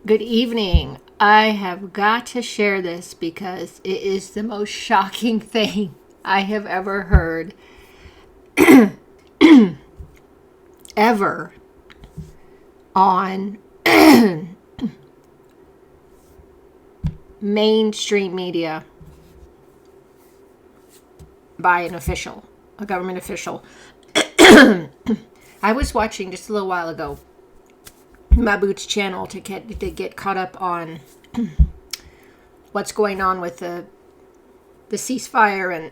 Good evening. I have got to share this because it is the most shocking thing I have ever heard, ever, on mainstream media by an official, a government official. I was watching just a little while ago Mahmoud's channel to get caught up on what's going on with the ceasefire and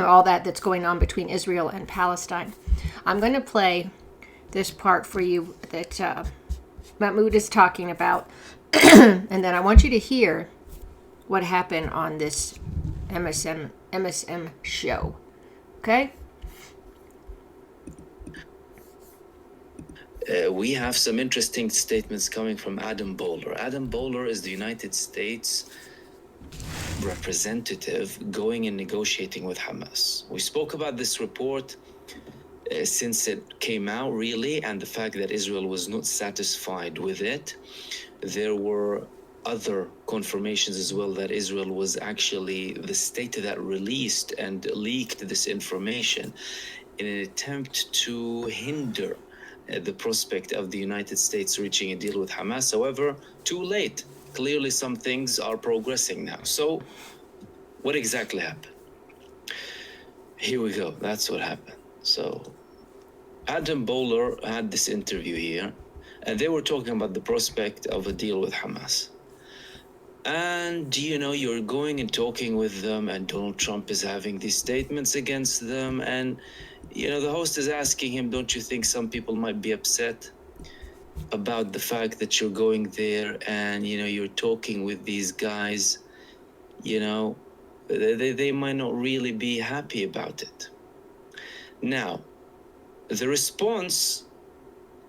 all that's going on between Israel and Palestine. I'm going to play this part for you that Mahmoud is talking about, and then I want you to hear what happened on this MSM show. Okay? We have some interesting statements coming from Adam Bowler. Adam Bowler is the United States representative going and negotiating with Hamas. We spoke about this report since it came out, really, and the fact that Israel was not satisfied with it. There were other confirmations as well that Israel was actually the state that released and leaked this information in an attempt to hinder the prospect of the United States reaching a deal with Hamas. However, too late. Clearly, some things are progressing now. So, what exactly happened? Here we go. That's what happened. So, Adam Bowler had this interview here, and they were talking about the prospect of a deal with Hamas. And, you're going and talking with them, and Donald Trump is having these statements against them, and the host is asking him, don't you think some people might be upset about the fact that you're going there and, you're talking with these guys, they might not really be happy about it. Now, the response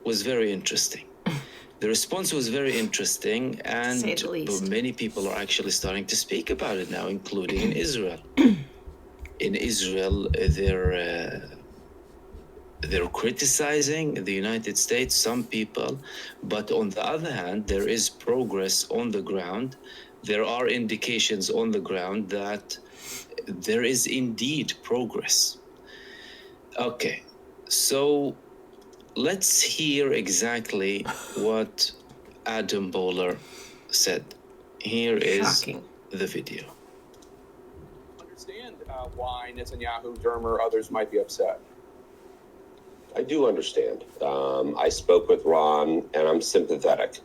was very interesting. And Say the least. many people are actually starting to speak about it now, including in Israel. In Israel, they're criticizing the United States, some people, but on the other hand, there is progress on the ground. There are indications on the ground that there is indeed progress. Okay, so let's hear exactly what Adam Bowler said. Here is Shocking. the video. Understand why Netanyahu, Dermer, others might be upset. I do understand. I spoke with Ron, and I'm sympathetic.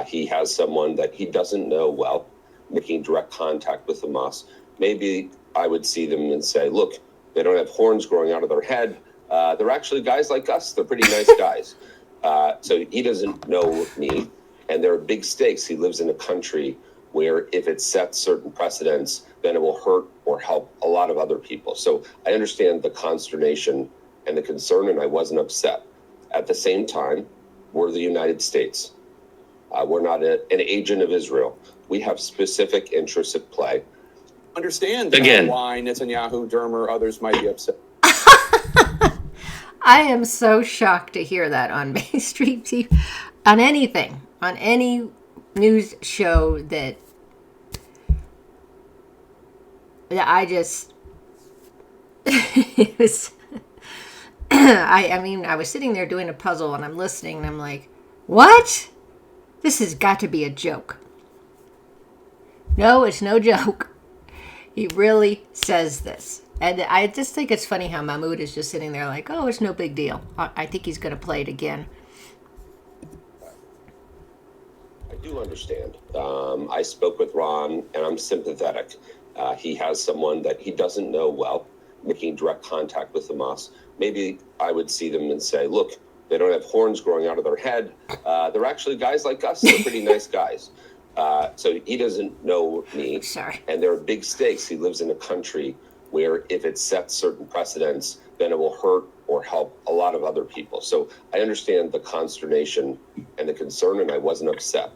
He has someone that he doesn't know well, making direct contact with Hamas. Maybe I would see them and say, look, they don't have horns growing out of their head. They're actually guys like us. They're pretty nice guys. So he doesn't know me, and there are big stakes. He lives in a country where if it sets certain precedents, then it will hurt or help a lot of other people. So I understand the consternation and the concern, and I wasn't upset. At the same time, we're the United States. We're not an agent of Israel. We have specific interests at play. Understand Again. Why Netanyahu, Dermer, others might be upset. I am so shocked to hear that on mainstream TV, on anything, on any news show that I just, it was, I was sitting there doing a puzzle and I'm listening and I'm like, what? This has got to be a joke. No, it's no joke. He really says this. And I just think it's funny how Mahmoud is just sitting there like, oh, it's no big deal. I think he's going to play it again. I do understand. I spoke with Ron, and I'm sympathetic. He has someone that he doesn't know well, making direct contact with Hamas. Maybe I would see them and say, look, they don't have horns growing out of their head. They're actually guys like us. They're pretty nice guys. So he doesn't know me. Sorry. And there are big stakes. He lives in a country where if it sets certain precedents, then it will hurt or help a lot of other people. So I understand the consternation and the concern, and I wasn't upset.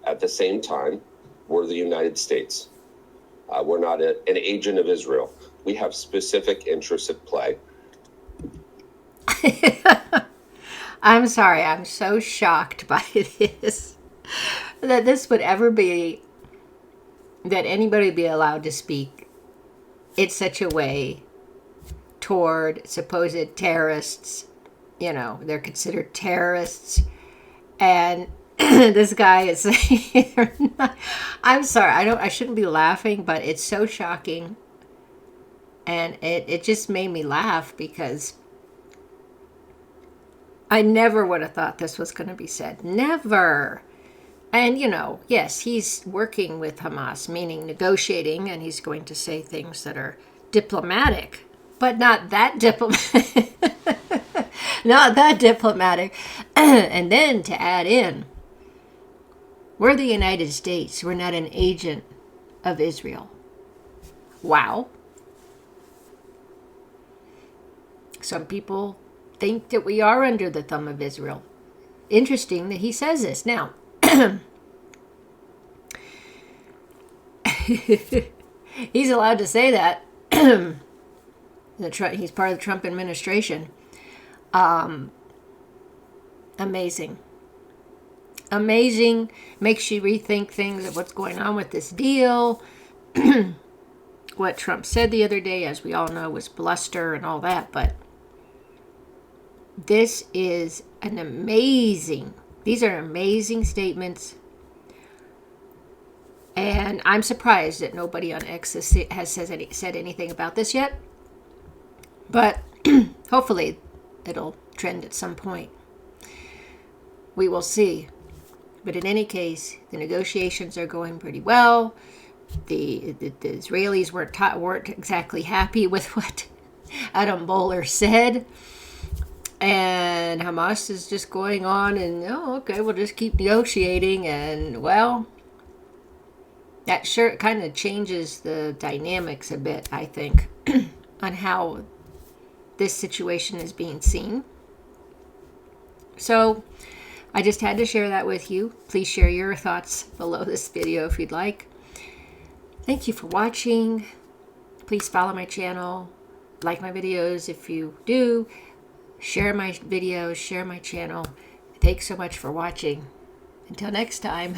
At the same time, we're the United States. We're not an agent of Israel. We have specific interests at play. I'm sorry. I'm so shocked by this. that this would ever be, that anybody would be allowed to speak in such a way toward supposed terrorists. You know, they're considered terrorists. And this guy is saying, I'm sorry, I shouldn't be laughing, but it's so shocking. And it just made me laugh because I never would have thought this was going to be said. Never. And, you know, yes, he's working with Hamas, meaning negotiating, and he's going to say things that are diplomatic, but not that diplomatic. Not that diplomatic. And then to add in, we're the United States. We're not an agent of Israel. Wow. Some people think that we are under the thumb of Israel. Interesting that he says this. Now, he's allowed to say that. He's part of the Trump administration. Amazing. Amazing. Makes you rethink things of what's going on with this deal. What Trump said the other day, as we all know, was bluster and all that. But this is an amazing, these are amazing statements. And I'm surprised that nobody on X has said anything about this yet. But hopefully it'll trend at some point. We will see. But in any case, the negotiations are going pretty well. The Israelis weren't exactly happy with what Adam Bowler said. And Hamas is just going on and, oh, okay, we'll just keep negotiating. And, well, that sure kind of changes the dynamics a bit, I think, on how this situation is being seen. So I just had to share that with you. Please share your thoughts below this video if you'd like. Thank you for watching. Please follow my channel. Like my videos if you do. Share my videos. Share my channel. Thanks so much for watching. Until next time.